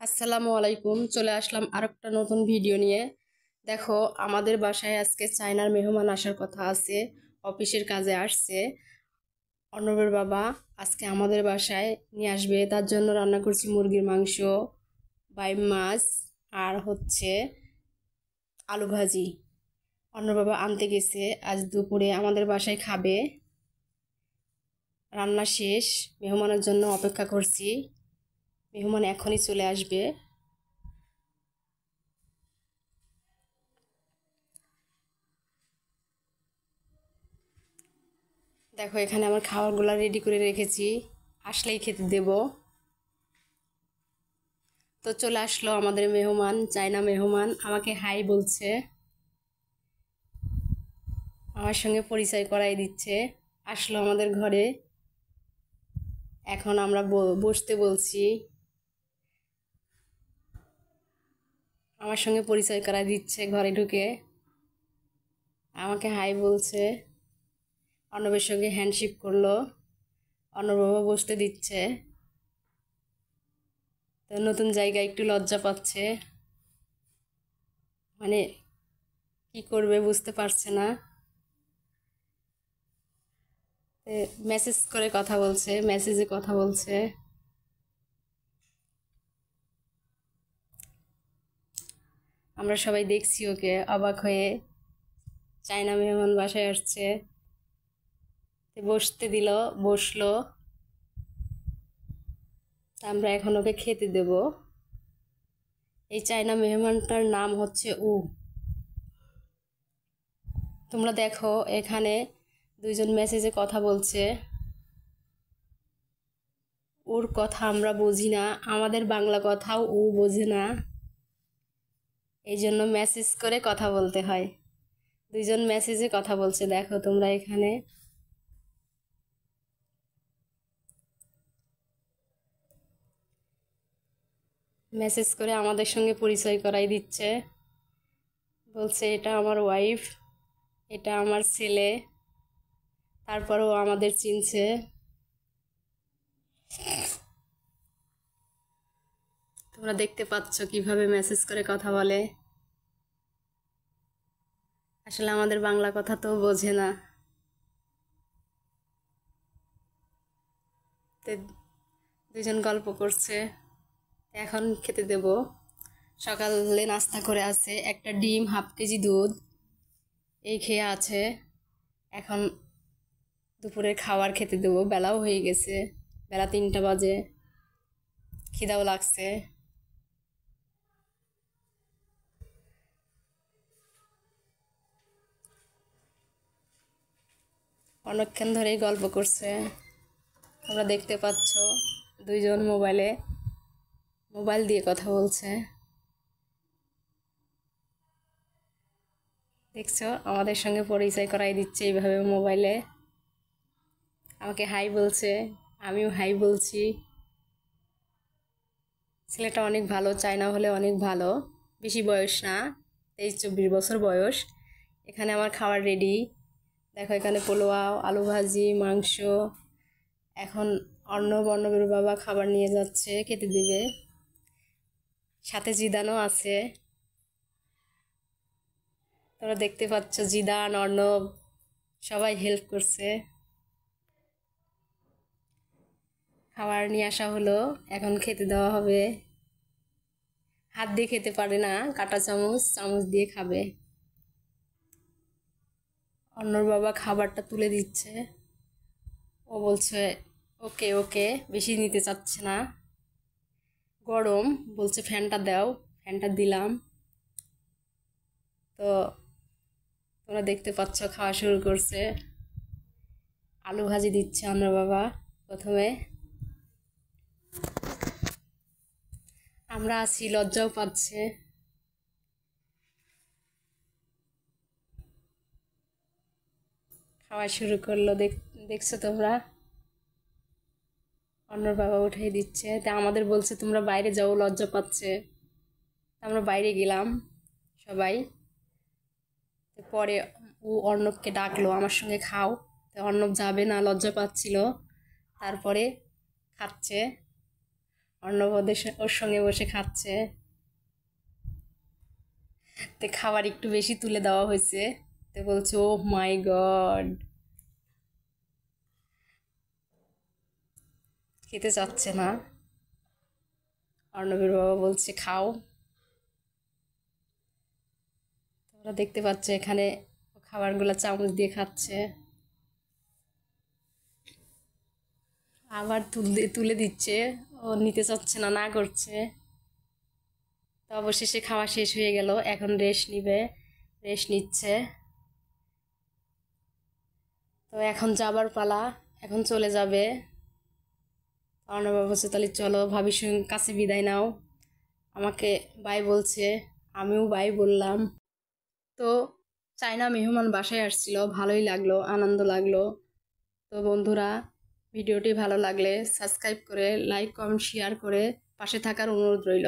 আসসালামু আলাইকুম। চলে আসলাম আরেকটা নতুন ভিডিও নিয়ে। দেখো, আমাদের বাসায় আজকে চায়নার মেহমান আসার কথা আছে। অফিসের কাজে আসছে। অর্ণবের বাবা আজকে আমাদের বাসায় নিয়ে আসবে, তার জন্য রান্না করছি মুরগির মাংস, বাইম মাছ, আর আলু ভাজি। অর্ণব বাবা আনতে গেছে, আজ দুপুরে আমাদের বাসায় খাবে। রান্না শেষ, মেহমানের জন্য অপেক্ষা করছি। মেহমান এখনই চলে আসবে। দেখো, এখানে আমার খাবারগুলো রেডি করে রেখেছি, আসলেই খেতে দেব। তো চলে আসলো আমাদের মেহমান, চায়না মেহমান, আমাকে হাই বলছে, আমার সঙ্গে পরিচয় করাই দিচ্ছে। আসলো আমাদের ঘরে, এখন আমরা বসতে বলছি। আমার সঙ্গে পরিচয় করাই দিচ্ছে ঘরে ঢুকে, আমাকে হাই বলছে। অর্ণবের সঙ্গে হ্যান্ডশেক করলো, অর্ণব বাবা বসতে দিচ্ছে। তো নতুন জায়গায় একটু লজ্জা পাচ্ছে, মানে কি করবে বুঝতে পারছে না। মেসেজ করে কথা বলছে, মেসেজে কথা বলছে। আমরা সবাই দেখছি ওকে অবাক হয়ে, চায়না মেহমান বাসায় আসছে। বসতে দিল, বসলো। আমরা এখন ওকে খেতে দেব। এই চায়না মেহমানটার নাম হচ্ছে উ। তোমরা দেখো, এখানে দুইজন মেসেজে কথা বলছে। ওর কথা আমরা বুঝি না, আমাদের বাংলা কথাও ও বোঝে না, এই জন্য মেসেজ করে কথা বলতে হয়। দুইজন মেসেজে কথা বলছে, দেখো তোমরা এখানে। মেসেজ করে আমাদের সঙ্গে পরিচয় করাই দিচ্ছে, বলছে এটা আমার ওয়াইফ, এটা আমার ছেলে। তারপরও আমাদের চিনছে। তোমরা দেখতে পাচ্ছ কিভাবে মেসেজ করে কথা বলে। আসলে আমাদের বাংলা কথা তো বোঝে না। তো দুজন গল্প করছে, এখন খেতে দেব। সকালে নাস্তা করে আছে, একটা ডিম, হাফ কেজি দুধ, এই খেয়ে আছে। এখন দুপুরের খাবার খেতে দেবো, বেলাও হয়ে গেছে, বেলা 3টা বাজে, খিদাও লাগছে। অনেকক্ষণ ধরেই গল্প করছে, তোমরা দেখতে পাচ্ছ। দুইজন মোবাইল দিয়ে কথা বলছে। দেখছো, আমাদের সঙ্গে পরিচয় করাই দিচ্ছে এইভাবে মোবাইলে। আমাকে হাই বলছে, আমিও হাই বলছি। ছেলেটা অনেক ভালো, চায়না হলে অনেক ভালো। বেশি বয়স না, 23-24 বছর বয়স। এখানে আমার খাবার রেডি। দেখো, এখানে পোলাও, আলু ভাজি, মাংস। এখন অর্ণবের বাবা খাবার নিয়ে যাচ্ছে, খেতে দেবে। সাথে জিদানও আছে, তোমরা দেখতে পাচ্ছ। জিদান, অর্ণব সবাই হেল্প করছে। খাবার নিয়ে আসা হলো, এখন খেতে দেওয়া হবে। হাত দিয়ে খেতে পারে না, কাঁটা চামচ, চামচ দিয়ে খাবে। অন্যর বাবা খাবারটা তুলে দিচ্ছে, ও বলছে ওকে ওকে, বেশি নিতে চাচ্ছে না। গরম, বলছে ফ্যানটা দাও, ফ্যানটা দিলাম। তো তোমরা দেখতে পাচ্ছ, খাওয়া শুরু করছে। আলু ভাজি দিচ্ছে অন্যর বাবা প্রথমে। আমরা আছি, লজ্জাও পাচ্ছে। খাওয়া শুরু করলো, দেখছো তোমরা। অন্যর বাবা উঠাই দিচ্ছে, তা আমাদের বলছে তোমরা বাইরে যাও, লজ্জা পাচ্ছে। আমরা বাইরে গেলাম সবাই। পরে ও অর্ণবকে ডাকলো, আমার সঙ্গে খাও। তো অর্ণব যাবে না, লজ্জা পাচ্ছিল। তারপরে খাচ্ছে। অর্ণব ওর সঙ্গে বসে খাচ্ছে। তো খাবার একটু বেশি তুলে দেওয়া হয়েছে। তো বলছে ও মাই গড, খেতে চাচ্ছে না। অর্ণবের বাবা বলছে খাও। তোমরা দেখতে পাচ্ছ এখানে খাবারগুলো চামচ দিয়ে খাচ্ছে। আবার তুলে তুলে দিচ্ছে, ও নিতে চাচ্ছে না, না করছে। তো অবশেষে খাওয়া শেষ হয়ে গেল, এখন রেস্ট নিবে, রেস্ট নিচ্ছে। তো এখন যাবার পালা, এখন চলে যাবে। অর্ণব বলছে তাহলে চলো ভাবির সঙ্গে কাছে বিদায় নাও। আমাকে বাই বলছে, আমিও বাই বললাম। তো চায়না মেহমান বাসায় আসছিল, ভালোই লাগলো, আনন্দ লাগলো। তো বন্ধুরা, ভিডিওটি ভালো লাগলে সাবস্ক্রাইব করে লাইক কমেন্ট শেয়ার করে পাশে থাকার অনুরোধ রইল।